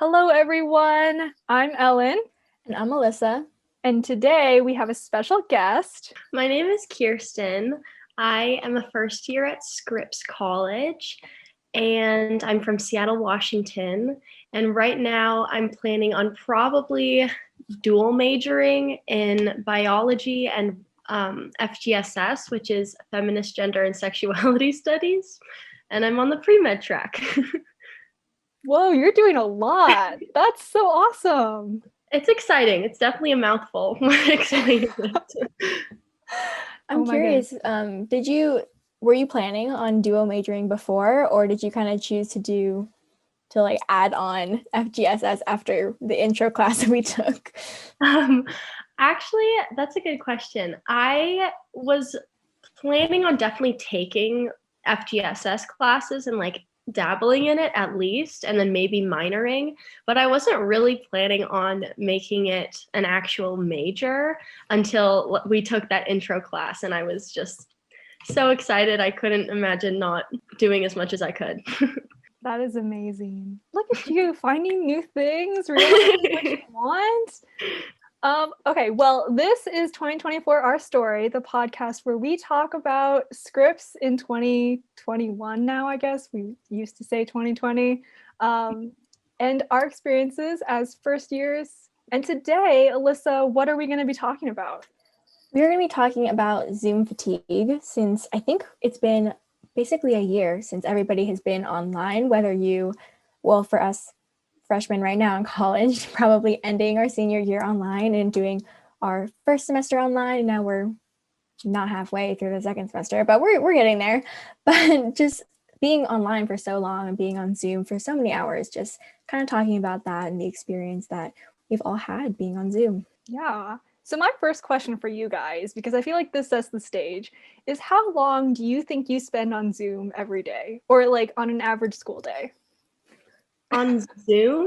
Hello, everyone. I'm Ellen, And I'm Alyssa. and today we have a special guest. My name is Kirsten. I am a first year at Scripps College, and I'm from Seattle, Washington. And right now, I'm planning on probably dual majoring in biology and FGSS, which is feminist gender and sexuality studies. And I'm on the pre-med track. Whoa, you're doing a lot. That's so awesome. It's exciting. It's definitely a mouthful explaining it. I'm curious, were you planning on dual majoring before, or did you kind of choose to add on FGSS after the intro class that we took? Actually, that's a good question. I was planning on definitely taking FGSS classes and dabbling in it at least, and then maybe minoring, but I wasn't really planning on making it an actual major until we took that intro class, and I was just so excited. I couldn't imagine not doing as much as I could. That is amazing. Look at you finding new things, realizing what you want. Okay, well, this is 2024 Our Story, the podcast where we talk about Scripps in 2021 now, I guess. We used to say 2020. And our experiences as first years. And today, Alyssa, what are we going to be talking about? We're going to be talking about Zoom fatigue, since I think it's been basically a year since everybody has been online, for us freshmen right now in college, probably ending our senior year online and doing our first semester online. And now we're not halfway through the second semester, but we're getting there. But just being online for so long and being on Zoom for so many hours, just kind of talking about that and the experience that we've all had being on Zoom. Yeah. So my first question for you guys, because I feel like this sets the stage, is how long do you think you spend on Zoom every day, or on an average school day? On Zoom,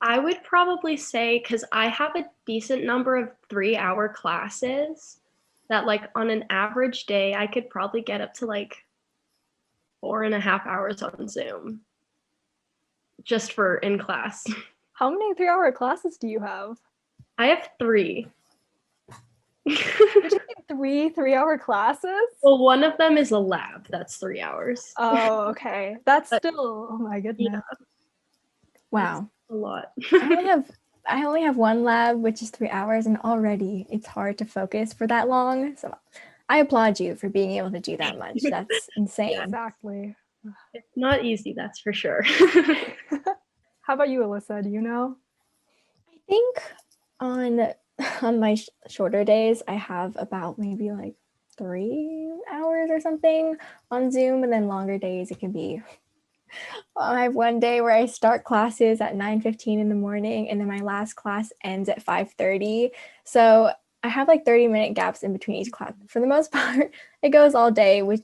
I would probably say, because I have a decent number of 3-hour classes, that on an average day, I could probably get up to 4.5 hours on Zoom just for in class. How many 3-hour classes do you have? I have 3. Did you take 3-hour classes? Well, one of them is a lab. That's 3 hours. Oh, okay. That's still, oh my goodness. Yeah. Wow. That's a lot. I only have one lab, which is 3 hours, and already it's hard to focus for that long. So I applaud you for being able to do that much. That's insane. Yeah, exactly. It's not easy, that's for sure. How about you, Alyssa? Do you know? I think on my shorter days, I have about maybe 3 hours or something on Zoom, and then longer days it can be. I have one day where I start classes at 9:15 in the morning, and then my last class ends at 5:30. So I have 30-minute gaps in between each class. For the most part, it goes all day, I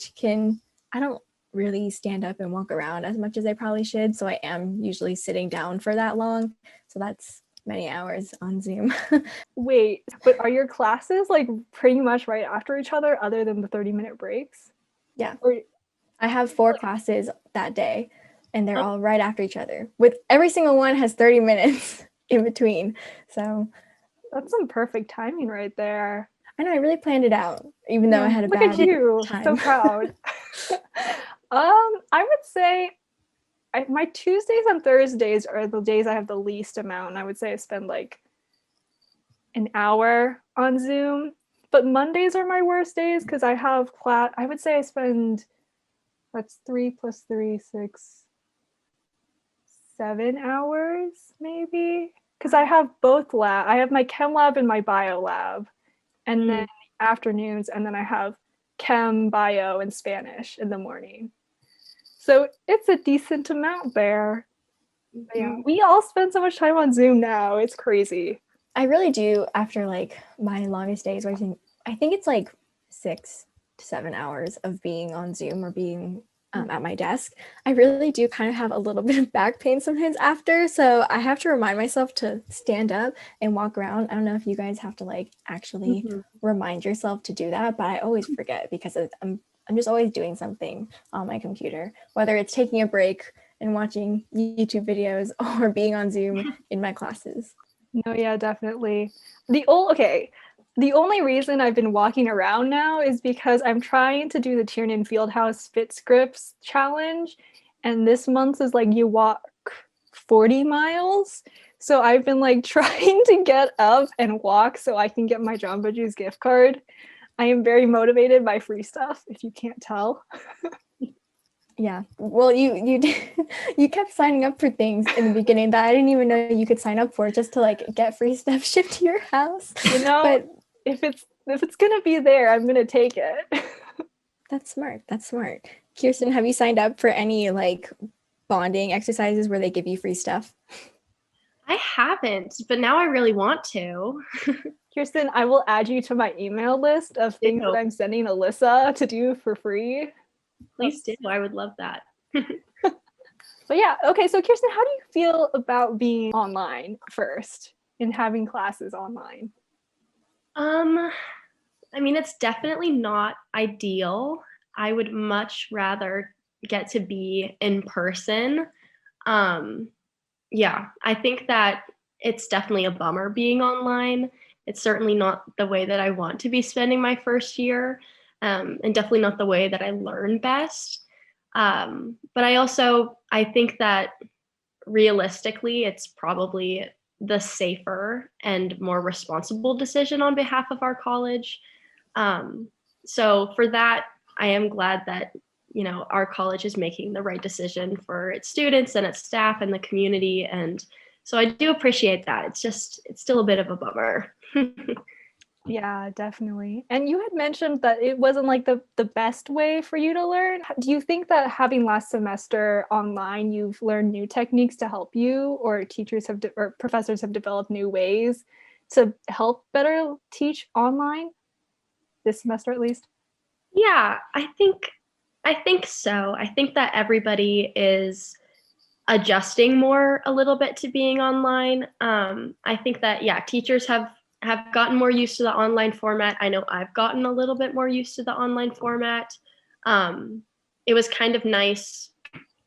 don't really stand up and walk around as much as I probably should. So I am usually sitting down for that long. So that's many hours on Zoom. Wait, but are your classes pretty much right after each other, other than the 30-minute breaks? Yeah. I have 4 classes that day, and they're all right after each other. With every single one has 30 minutes in between. So that's some perfect timing right there. I know, I really planned it out, even though I had a bad time. Look at you, so proud. I would say my Tuesdays and Thursdays are the days I have the least amount, and I would say I spend an hour on Zoom. But Mondays are my worst days because I have class. I would say I spend, that's 3 + 3, 6, 7 hours maybe. Because I have both lab. I have my chem lab and my bio lab, and then afternoons, and then I have chem, bio, and Spanish in the morning. So it's a decent amount there. Yeah, we all spend so much time on Zoom now. It's crazy. I really do. After my longest days, I think it's 6 to 7 hours of being on Zoom or being at my desk. I really do kind of have a little bit of back pain sometimes after, so I have to remind myself to stand up and walk around. I don't know if you guys have to actually remind yourself to do that, but I always forget because I'm just always doing something on my computer, whether it's taking a break and watching YouTube videos or being on Zoom in my classes. No, yeah, definitely. The only reason I've been walking around now is because I'm trying to do the Tiernan Fieldhouse Fit Scripps challenge, and this month is like you walk 40 miles. So I've been like trying to get up and walk so I can get my Jamba Juice gift card. I am very motivated by free stuff, if you can't tell. Yeah. Well, you you kept signing up for things in the beginning that I didn't even know you could sign up for, just to like get free stuff shipped to your house. You know, but if it's gonna be there, I'm gonna take it. that's smart. That's smart. Kirsten, have you signed up for any like bonding exercises where they give you free stuff? I haven't, but now I really want to. Kirsten, I will add you to my email list of things that I'm sending Alyssa to do for free. Please do. I would love that. But yeah, okay, so Kirsten, how do you feel about being online first and having classes online? I mean, it's definitely not ideal. I would much rather get to be in person. Yeah, I think that it's definitely a bummer being online. It's certainly not the way that I want to be spending my first year, and definitely not the way that I learn best. But I think that realistically, it's probably the safer and more responsible decision on behalf of our college. So for that, I am glad that, you know, our college is making the right decision for its students and its staff and the community. And so I do appreciate that. It's still a bit of a bummer. Yeah, definitely. And you had mentioned that it wasn't like the best way for you to learn. Do you think that having last semester online, you've learned new techniques to help you, or or professors have developed new ways to help better teach online this semester at least? Yeah, I think so. I think that everybody is adjusting more a little bit to being online. I think that, yeah, teachers have gotten more used to the online format. I know I've gotten a little bit more used to the online format. It was kind of nice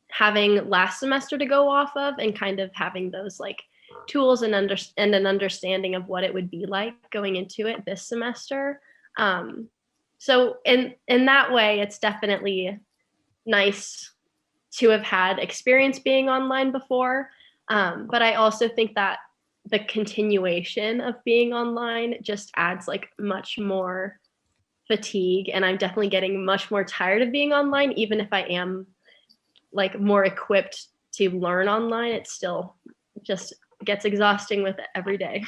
having last semester to go off of and kind of having those like tools and an understanding of what it would be like going into it this semester. So in that way, it's definitely nice to have had experience being online before. But I also think that the continuation of being online just adds like much more fatigue, and I'm definitely getting much more tired of being online. Even if I am like more equipped to learn online, it still just gets exhausting with it every day.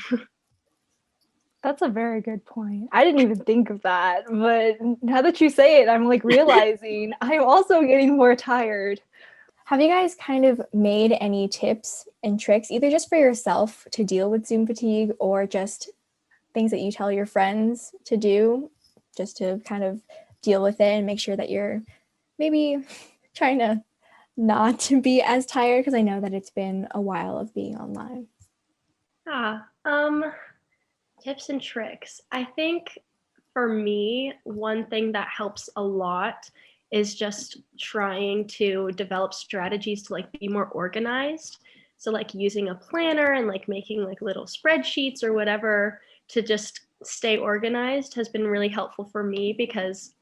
That's a very good point. I didn't even think of that, but now that you say it, I'm like realizing I'm also getting more tired. Have you guys kind of made any tips and tricks, either just for yourself to deal with Zoom fatigue or just things that you tell your friends to do just to kind of deal with it and make sure that you're maybe trying to not to be as tired? Because I know that it's been a while of being online. Tips and tricks. I think for me, one thing that helps a lot is just trying to develop strategies to like be more organized. So like using a planner and like making like little spreadsheets or whatever to just stay organized has been really helpful for me, because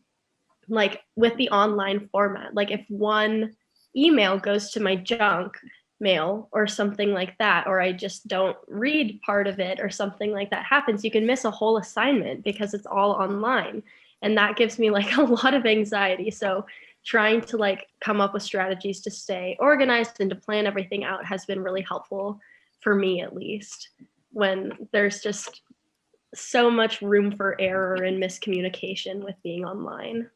like with the online format, like if one email goes to my junk mail or something like that, or I just don't read part of it or something like that happens, you can miss a whole assignment because it's all online. And that gives me like a lot of anxiety. So trying to like come up with strategies to stay organized and to plan everything out has been really helpful for me, at least, when there's just so much room for error and miscommunication with being online.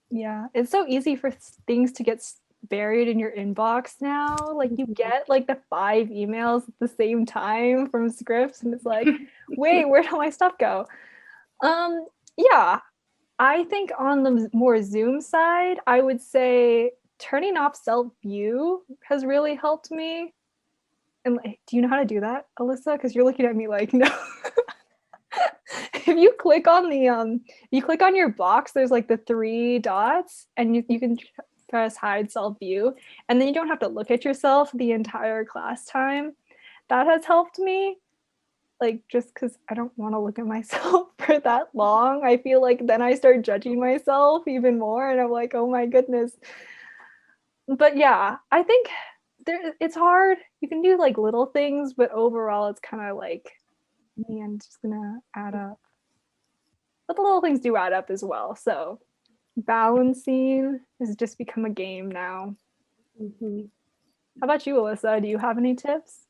Yeah, it's so easy for things to get buried in your inbox now. Like you get like the 5 emails at the same time from Scripps, and it's like, wait, where did my stuff go? Yeah, I think on the more Zoom side, I would say turning off self-view has really helped me. And like, do you know how to do that, Alyssa? Because you're looking at me like, no. If you click on the you click on your box, there's like the 3 dots, and you can press hide self view, and then you don't have to look at yourself the entire class time. That has helped me, like, just because I don't want to look at myself for that long. I feel like then I start judging myself even more, and I'm like, oh my goodness. But yeah, I think it's hard. You can do like little things, but overall it's kind of like, man, it's just gonna add up. But the little things do add up as well. So balancing has just become a game now. Mm-hmm. How about you, Alyssa? Do you have any tips?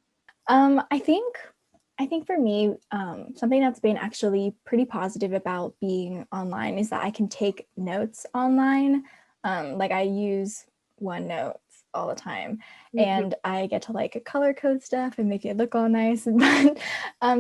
I think for me, something that's been actually pretty positive about being online is that I can take notes online. Like I use OneNote all the time, and I get to like color code stuff and make it look all nice. But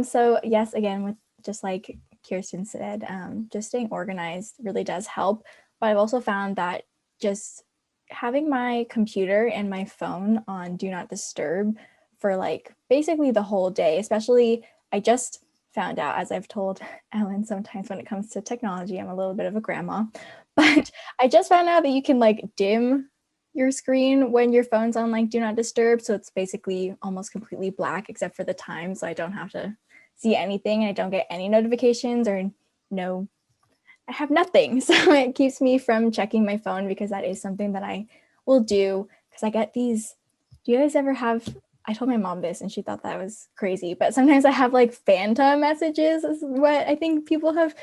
so yes, again, with just like Kirsten said, just staying organized really does help. But I've also found that just having my computer and my phone on do not disturb for like basically the whole day, especially I just found out, as I've told Ellen, sometimes when it comes to technology, I'm a little bit of a grandma, but I just found out that you can like dim your screen when your phone's on like do not disturb. So it's basically almost completely black except for the time. So I don't have to see anything and I don't get any notifications or no, I have nothing. So it keeps me from checking my phone because that is something that I will do because I get these. Do you guys ever have, I told my mom this and she thought that was crazy, but sometimes I have like phantom messages is what I think people have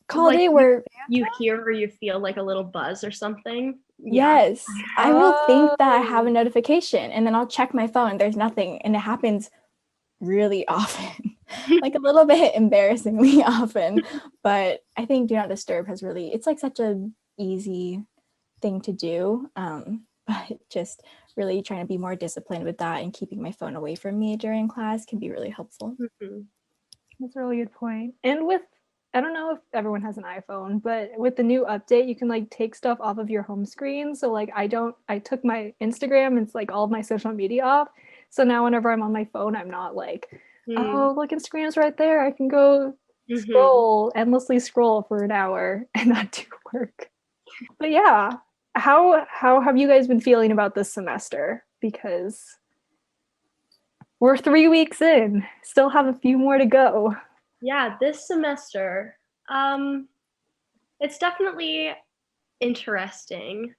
called Like it, where you hear or you feel like a little buzz or something. yes, I will think that I have a Oh. notification and then I'll check my phone. There's nothing. And it happens really often, like a little bit embarrassingly often. But I think do not disturb has really, it's like such an easy thing to do. But just really trying to be more disciplined with that and keeping my phone away from me during class can be really helpful. That's a really good point. And with, I don't know if everyone has an iPhone, but with the new update, you can like take stuff off of your home screen. So like I took my Instagram and it's like all of my social media off. So now whenever I'm on my phone, I'm not like, oh, look, Instagram's right there. I can go endlessly scroll for an hour and not do work. But yeah, how have you guys been feeling about this semester? Because we're 3 weeks in, still have a few more to go. Yeah, this semester, it's definitely interesting.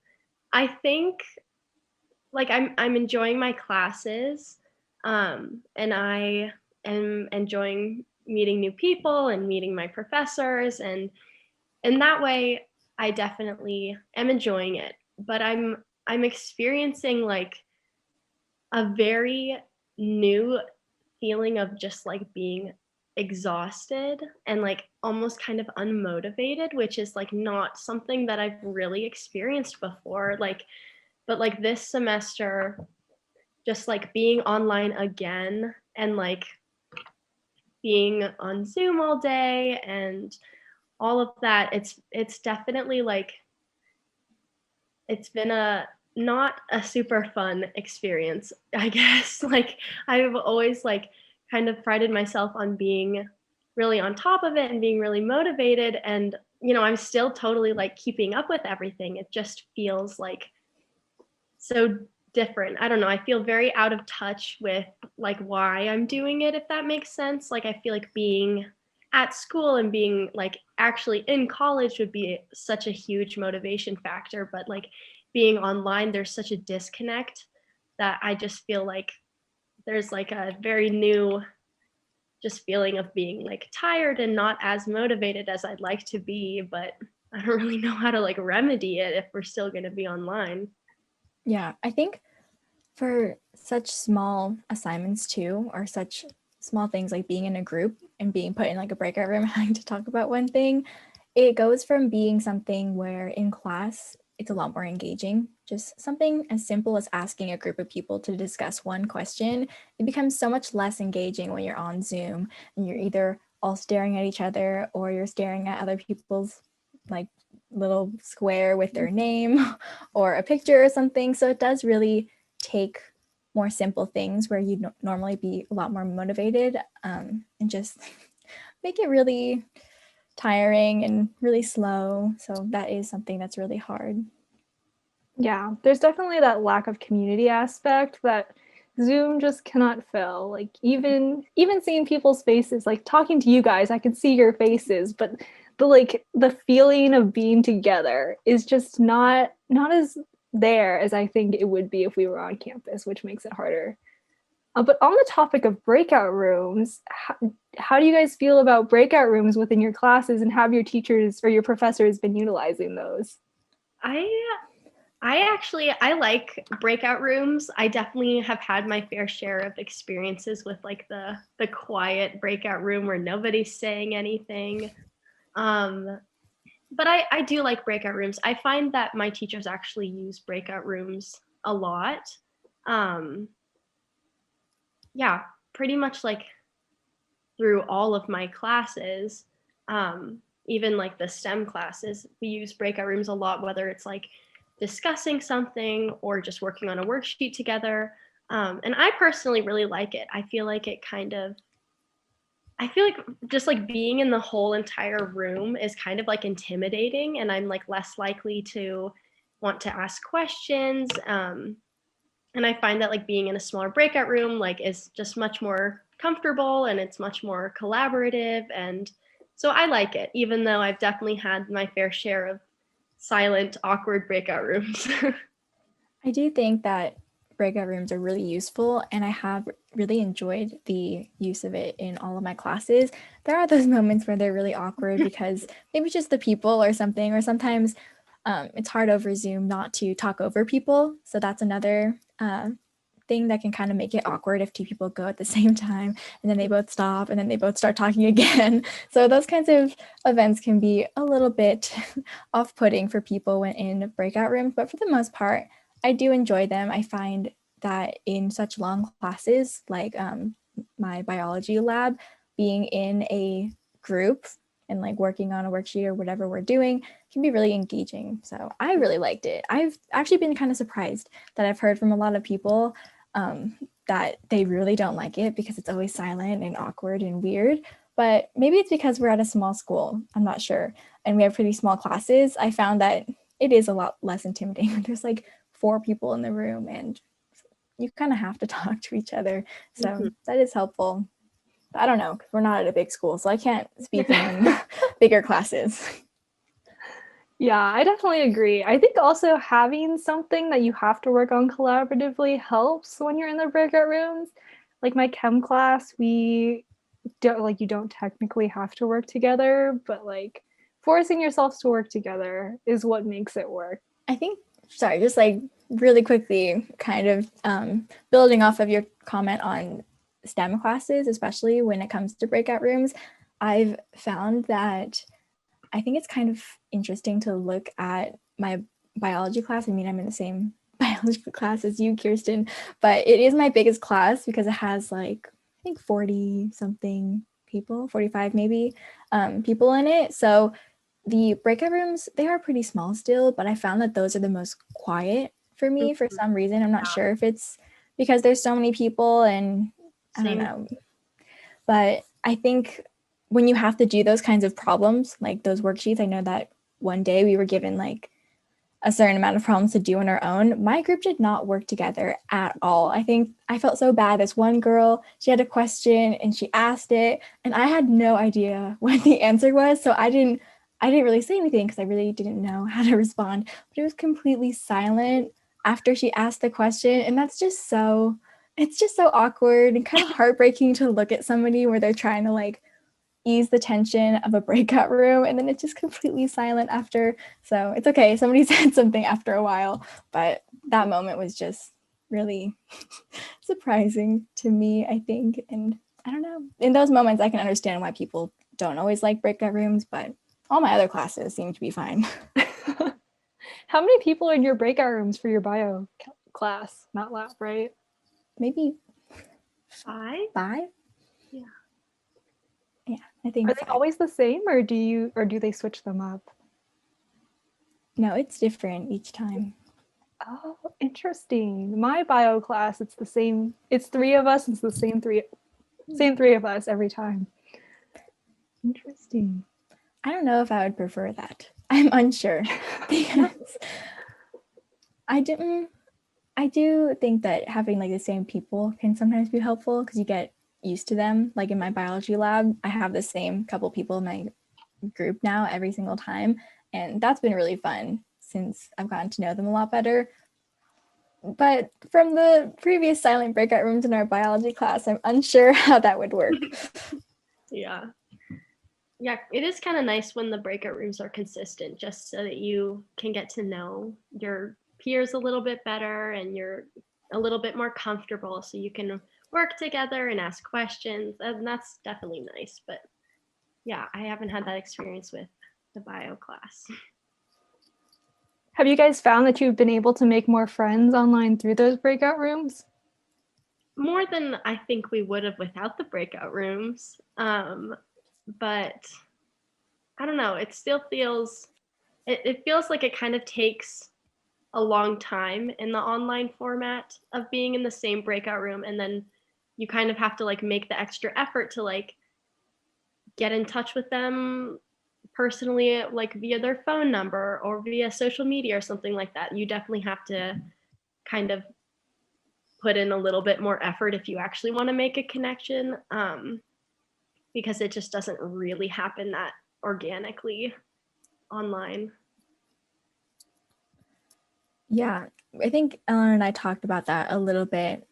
I think like I'm enjoying my classes, and I am enjoying meeting new people and meeting my professors, and in that way, I definitely am enjoying it. But I'm experiencing like a very new feeling of just like being exhausted and like almost kind of unmotivated, which is like not something that I've really experienced before. Like, but like this semester, just like being online again and like being on Zoom all day and all of that, it's definitely like it's been a not a super fun experience, I guess. Like I've always like kind of prided myself on being really on top of it and being really motivated, and I'm still totally like keeping up with everything. It just feels like so different. I don't know. I feel very out of touch with like why I'm doing it, if that makes sense. Like I feel like being at school and being like actually in college would be such a huge motivation factor, but like being online, there's such a disconnect that I just feel like there's like a very new just feeling of being like tired and not as motivated as I'd like to be, but I don't really know how to like remedy it if we're still going to be online. Yeah, I think for such small assignments too, or such small things like being in a group and being put in like a breakout room having to talk about one thing, it goes from being something where in class it's a lot more engaging. Just something as simple as asking a group of people to discuss one question, it becomes so much less engaging when you're on Zoom and you're either all staring at each other or you're staring at other people's like little square with their name or a picture or something. So it does really take more simple things where you'd normally be a lot more motivated, and just make it really tiring and really slow. So that is something that's really hard. Yeah, there's definitely that lack of community aspect that Zoom just cannot fill. Like even seeing people's faces, like talking to you guys, I can see your faces, but the feeling of being together is just not as there as I think it would be if we were on campus, which makes it harder. But on the topic of breakout rooms, how do you guys feel about breakout rooms within your classes, and have your teachers or your professors been utilizing those? I I like breakout rooms. I definitely have had my fair share of experiences with like the quiet breakout room where nobody's saying anything. Um, but I do like breakout rooms. I find that my teachers actually use breakout rooms a lot. Um, yeah, pretty much like through all of my classes, even like the STEM classes, we use breakout rooms a lot, whether it's like discussing something or just working on a worksheet together. And I personally really like it. I feel like just like being in the whole entire room is kind of like intimidating, and I'm like less likely to want to ask questions. And I find that like being in a smaller breakout room like is just much more comfortable, and it's much more collaborative, and so I like it, even though I've definitely had my fair share of silent, awkward breakout rooms. I do think that breakout rooms are really useful, and I have really enjoyed the use of it in all of my classes. There are those moments where they're really awkward because maybe just the people or something, or sometimes it's hard over Zoom not to talk over people. So that's another thing that can kind of make it awkward if two people go at the same time and then they both stop and then they both start talking again. So those kinds of events can be a little bit off-putting for people when in breakout rooms, but for the most part, I do enjoy them. I find that in such long classes, like my biology lab, being in a group and like working on a worksheet or whatever we're doing can be really engaging. So I really liked it. I've actually been kind of surprised that I've heard from a lot of people that they really don't like it because it's always silent and awkward and weird. But maybe it's because we're at a small school. I'm not sure. And we have pretty small classes. I found that it is a lot less intimidating. There's like 4 people in the room and you kind of have to talk to each other. So that is helpful. But I don't know, because we're not at a big school, so I can't speak in bigger classes. Yeah, I definitely agree. I think also having something that you have to work on collaboratively helps when you're in the breakout rooms. Like my chem class, we don't like you don't technically have to work together, but like forcing yourselves to work together is what makes it work. I think, sorry, just like really quickly, kind of building off of your comment on STEM classes, especially when it comes to breakout rooms, I've found that I think it's kind of interesting to look at my biology class. I mean, I'm in the same biology class as you, Kirsten, but it is my biggest class because it has like, I think 40 something people, 45 maybe people in it. So the breakout rooms, they are pretty small still, but I found that those are the most quiet for me for some reason. I'm not sure if it's because there's so many people and I don't know. But I think when you have to do those kinds of problems, like those worksheets, I know that one day we were given like a certain amount of problems to do on our own. My group did not work together at all. I think I felt so bad. This one girl, she had a question and she asked it, and I had no idea what the answer was. So I didn't really say anything because I really didn't know how to respond. But it was completely silent after she asked the question. And it's just so awkward and kind of heartbreaking to look at somebody where they're trying to like ease the tension of a breakout room and then it's just completely silent after. So it's okay. Somebody said something after a while, but that moment was just really surprising to me, I think. And I don't know. In those moments, I can understand why people don't always like breakout rooms, but all my other classes seem to be fine. How many people are in your breakout rooms for your bio class? Not lab, right? Maybe 5? 5? Yeah. Yeah, I think. Are they always the same, or do they switch them up? No, it's different each time. Oh, interesting. My bio class, it's the same. It's 3 of us. It's the same three of us every time. Interesting. I don't know if I would prefer that. I'm unsure because I do think that having like the same people can sometimes be helpful because you get used to them. Like in my biology lab, I have the same couple people in my group now every single time, and that's been really fun since I've gotten to know them a lot better. But from the previous silent breakout rooms in our biology class, I'm unsure how that would work. Yeah. Yeah, it is kind of nice when the breakout rooms are consistent, just so that you can get to know your peers a little bit better and you're a little bit more comfortable so you can work together and ask questions. And that's definitely nice. But yeah, I haven't had that experience with the bio class. Have you guys found that you've been able to make more friends online through those breakout rooms? More than I think we would have without the breakout rooms. But I don't know, it still feels, it feels like it kind of takes a long time in the online format of being in the same breakout room, and then you kind of have to like make the extra effort to like get in touch with them personally, like via their phone number or via social media or something like that. You definitely have to kind of put in a little bit more effort if you actually want to make a connection, because it just doesn't really happen that organically online. Yeah, I think Ellen and I talked about that a little bit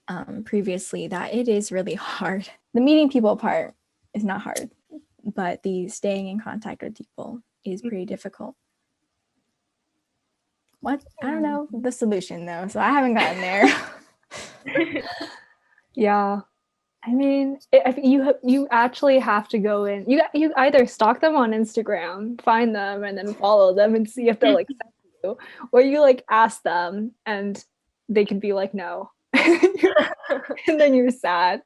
previously, that it is really hard. The meeting people part is not hard, but the staying in contact with people is pretty difficult. What? I don't know the solution though, so I haven't gotten there. Yeah. I mean, you actually have to go in. You either stalk them on Instagram, find them, and then follow them and see if they'll accept you, or you like ask them and they could be like no, and then you're sad.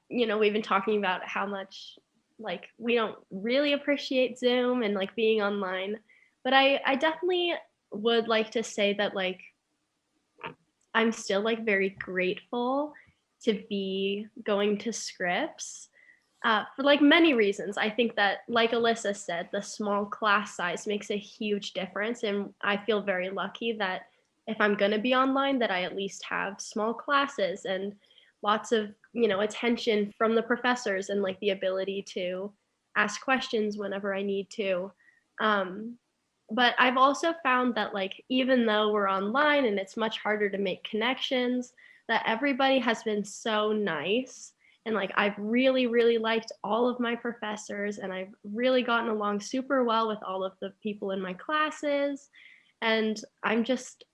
You know, we've been talking about how much like we don't really appreciate Zoom and like being online, but I definitely would like to say that like I'm still like very grateful to be going to Scripps, for like many reasons. I think that, like Alyssa said, the small class size makes a huge difference, and I feel very lucky that if I'm going to be online, that I at least have small classes and lots of, you know, attention from the professors and like the ability to ask questions whenever I need to. Um, but I've also found that like even though we're online and it's much harder to make connections, that everybody has been so nice, and like I've really liked all of my professors, and I've really gotten along super well with all of the people in my classes. And I'm just,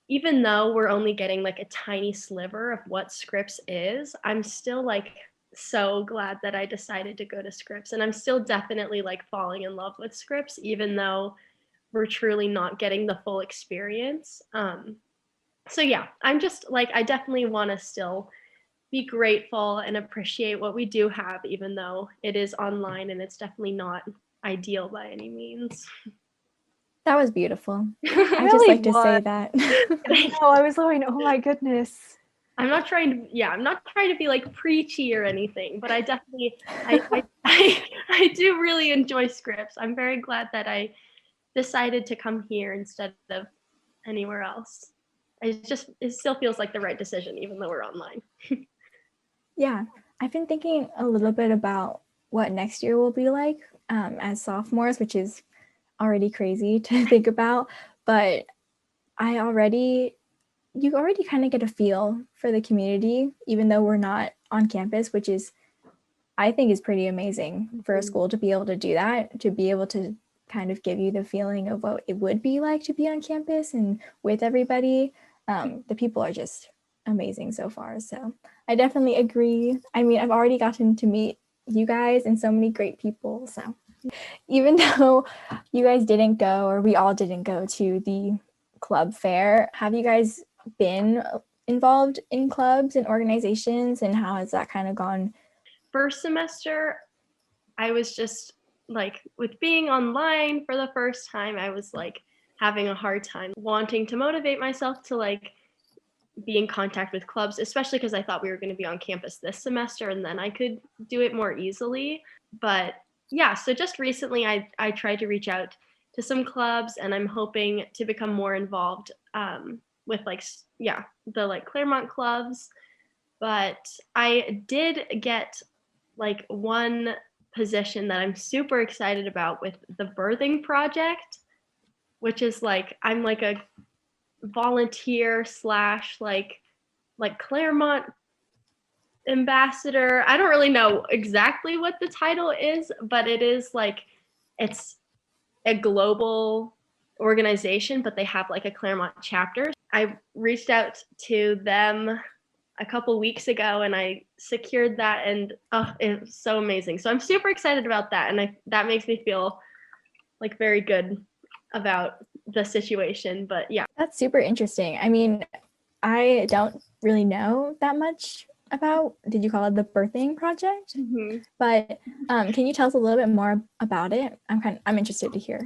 even though we're only getting like a tiny sliver of what Scripps is, I'm still like so glad that I decided to go to Scripps, and I'm still definitely like falling in love with Scripps even though we're truly not getting the full experience. So yeah, I'm just like, I definitely want to still be grateful and appreciate what we do have, even though it is online and it's definitely not ideal by any means. That was beautiful. I Really just like to say was. that. I know. I was going, oh my goodness. I'm not trying to be like preachy or anything, but I definitely, I do really enjoy Scripps. I'm very glad that I decided to come here instead of anywhere else. It still feels like the right decision, even though we're online. Yeah, I've been thinking a little bit about what next year will be like as sophomores, which is already crazy to think about. But you already kind of get a feel for the community, even though we're not on campus, which is, I think, is pretty amazing for a school to be able to do that, to be able to kind of give you the feeling of what it would be like to be on campus and with everybody. The people are just amazing so far. So I definitely agree. I mean, I've already gotten to meet you guys and so many great people. So even though you guys didn't go, or we all didn't go to the club fair, have you guys been involved in clubs and organizations, and how has that kind of gone? First semester, I was just like, with being online for the first time, I was like having a hard time wanting to motivate myself to like be in contact with clubs, especially because I thought we were going to be on campus this semester and then I could do it more easily. But yeah, so just recently I tried to reach out to some clubs, and I'm hoping to become more involved with the like Claremont clubs. But I did get like one position that I'm super excited about with the birthing project, which is like I'm like a volunteer / like Claremont ambassador. I don't really know exactly what the title is, but it is like it's a global organization, but they have like a Claremont chapter. I reached out to them a couple weeks ago and I secured that, and it was so amazing. So I'm super excited about that, and that makes me feel like very good about the situation. But yeah. That's super interesting. I mean, I don't really know that much about, did you call it the birthing project? Mm-hmm. But can you tell us a little bit more about it? I'm interested to hear.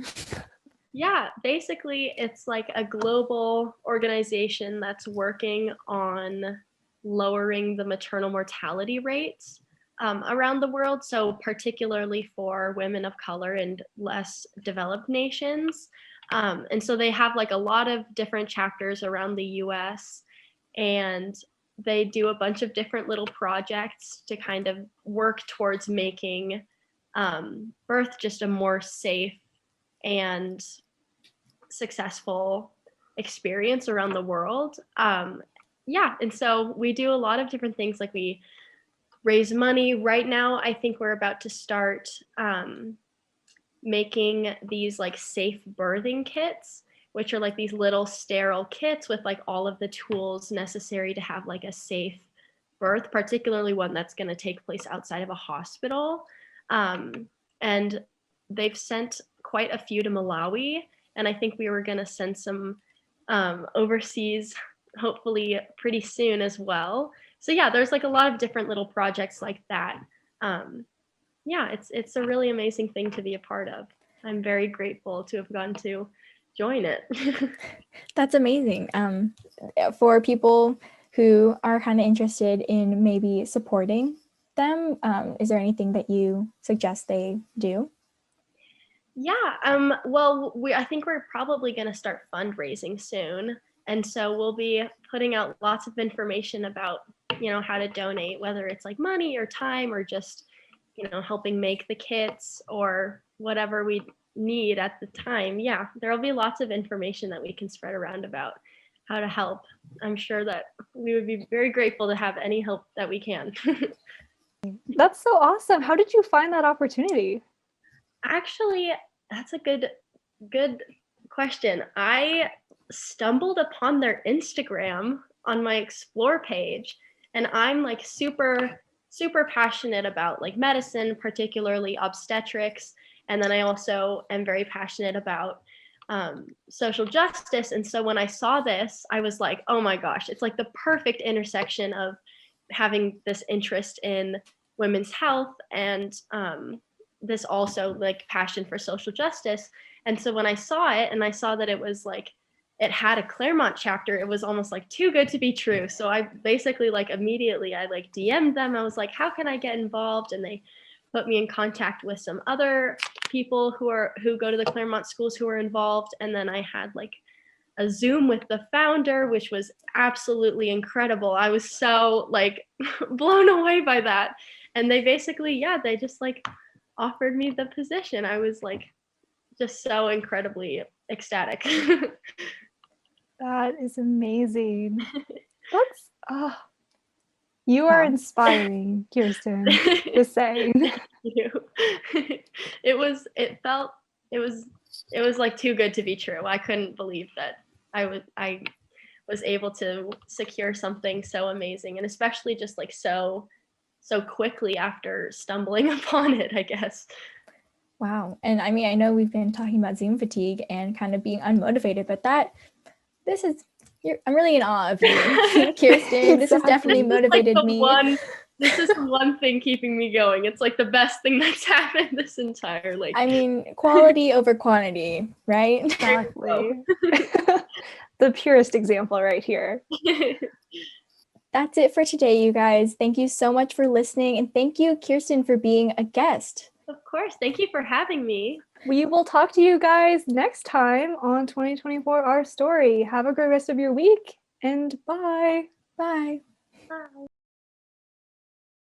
Yeah, basically it's like a global organization that's working on lowering the maternal mortality rates around the world. So particularly for women of color and less developed nations. And so they have like a lot of different chapters around the US, and they do a bunch of different little projects to kind of work towards making birth just a more safe and successful experience around the world. And so we do a lot of different things, like we raise money. Right now, I think we're about to start making these like safe birthing kits, which are like these little sterile kits with like all of the tools necessary to have like a safe birth, particularly one that's going to take place outside of a hospital. And they've sent quite a few to Malawi, and I think we were going to send some overseas, hopefully pretty soon as well. So yeah, there's like a lot of different little projects like that. It's a really amazing thing to be a part of. I'm very grateful to have gotten to join it. That's amazing. For people who are kind of interested in maybe supporting them, is there anything that you suggest they do? Yeah, well, I think we're probably going to start fundraising soon. And so we'll be putting out lots of information about, how to donate, whether it's like money or time or just, helping make the kits or whatever we need at the time. Yeah, there'll be lots of information that we can spread around about how to help. I'm sure that we would be very grateful to have any help that we can. That's so awesome. How did you find that opportunity? Actually, that's a good question. I stumbled upon their Instagram on my Explore page, and I'm like super passionate about like medicine, particularly obstetrics, and then I also am very passionate about social justice. And so when I saw this, I was like, oh my gosh, it's like the perfect intersection of having this interest in women's health and this also like passion for social justice. And so when I saw it and I saw that it was like, it had a Claremont chapter, it was almost like too good to be true. So I basically like immediately I like DM'd them. I was like, how can I get involved? And they put me in contact with some other people who go to the Claremont schools who are involved. And then I had like a Zoom with the founder, which was absolutely incredible. I was so like blown away by that. And they basically, they just like offered me the position. I was like just so incredibly ecstatic. That is amazing. That's you are inspiring, Kirsten. Just saying. Thank you. It was like too good to be true. I couldn't believe that I was able to secure something so amazing, and especially just like so quickly after stumbling upon it, I guess. Wow. And I mean, I know we've been talking about Zoom fatigue and kind of being unmotivated, but I'm really in awe of you, Kirsten. This has definitely motivated me. This is the one thing keeping me going. It's like the best thing that's happened this entire I mean, quality over quantity, right? Exactly. The purest example right here. That's it for today, you guys. Thank you so much for listening, and thank you, Kirsten, for being a guest. Of course. Thank you for having me. We will talk to you guys next time on 2024 Our Story. Have a great rest of your week and bye. Bye. Bye.